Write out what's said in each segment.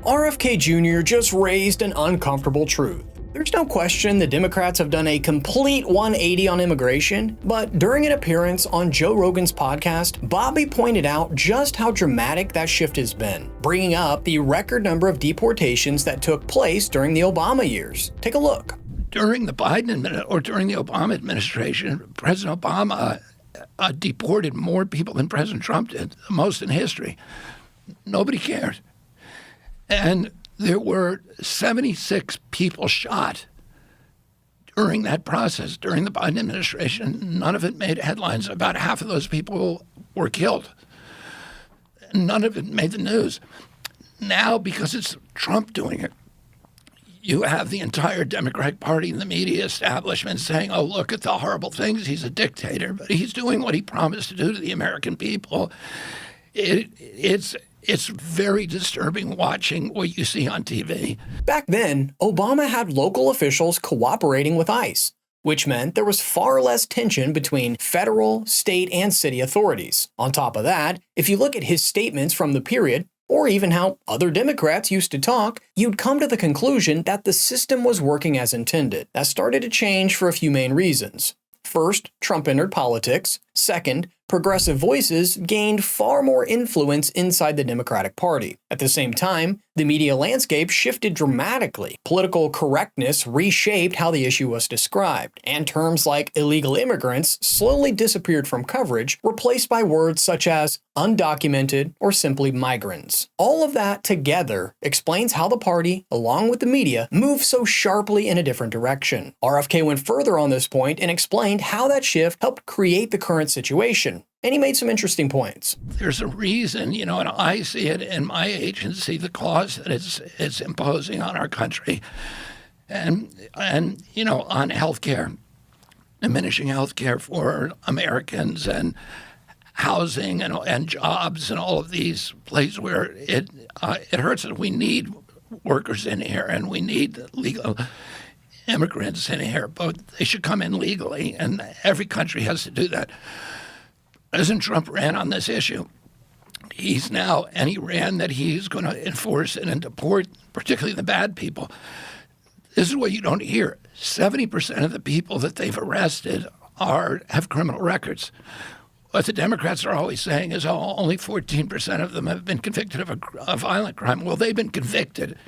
RFK Jr. just raised an uncomfortable truth. There's no question the Democrats have done a complete 180 on immigration, but during an appearance on Joe Rogan's podcast, Bobby pointed out just how dramatic that shift has been, bringing up the record number of deportations that took place during the Obama years. Take a look. During the during the Obama administration, President Obama deported more people than President Trump did, the most in history. Nobody cared. And there were 76 people shot during that process, during the Biden administration. None of it made headlines. About half of those people were killed. None of it made the news. Now, because it's Trump doing it, you have the entire Democratic Party and the media establishment saying, oh, look at the horrible things. He's a dictator, but he's doing what he promised to do to the American people. It's very disturbing watching what you see on TV. Back then, Obama had local officials cooperating with ICE, which meant there was far less tension between federal, state, and city authorities. On top of that, if you look at his statements from the period, or even how other Democrats used to talk, you'd come to the conclusion that the system was working as intended. That started to change for a few main reasons. First, Trump entered politics. Second, progressive voices gained far more influence inside the Democratic Party. At the same time, the media landscape shifted dramatically. Political correctness reshaped how the issue was described, and terms like illegal immigrants slowly disappeared from coverage, replaced by words such as undocumented or simply migrants. All of that together explains how the party, along with the media, moved so sharply in a different direction. RFK went further on this point and explained how that shift helped create the current situation. And he made some interesting points. There's a reason, and I see it in my agency, the cost that it's imposing on our country, and on healthcare, diminishing healthcare for Americans, and housing and jobs, and all of these places where it hurts us. We need workers in here, and we need legal immigrants in here, but they should come in legally, and every country has to do that. President Trump ran on this issue. He ran that he's going to enforce it and deport, particularly the bad people. This is what you don't hear. 70% of the people that they've arrested have criminal records. What the Democrats are always saying is, only 14% of them have been convicted of a violent crime. Well, they've been convicted.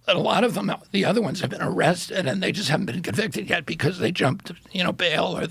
A lot of them, the other ones, have been arrested, and they just haven't been convicted yet because they jumped, bail, or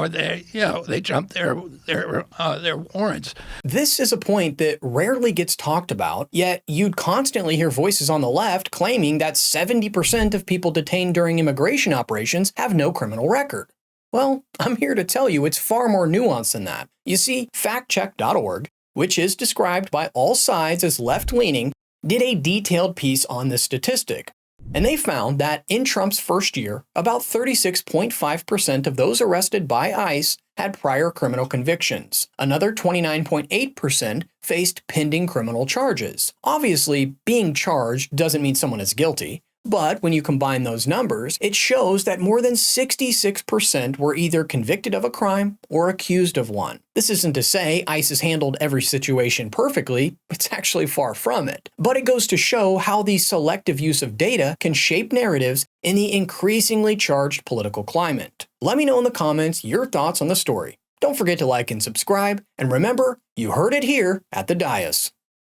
they jumped their warrants. This is a point that rarely gets talked about, yet you'd constantly hear voices on the left claiming that 70% of people detained during immigration operations have no criminal record. Well, I'm here to tell you it's far more nuanced than that. You see, factcheck.org, which is described by all sides as left-leaning, did a detailed piece on this statistic. And they found that in Trump's first year, about 36.5% of those arrested by ICE had prior criminal convictions. Another 29.8% faced pending criminal charges. Obviously, being charged doesn't mean someone is guilty. But when you combine those numbers, it shows that more than 66% were either convicted of a crime or accused of one. This isn't to say ICE has handled every situation perfectly. It's actually far from it. But it goes to show how the selective use of data can shape narratives in the increasingly charged political climate. Let me know in the comments your thoughts on the story. Don't forget to like and subscribe, and remember, you heard it here at the Dais.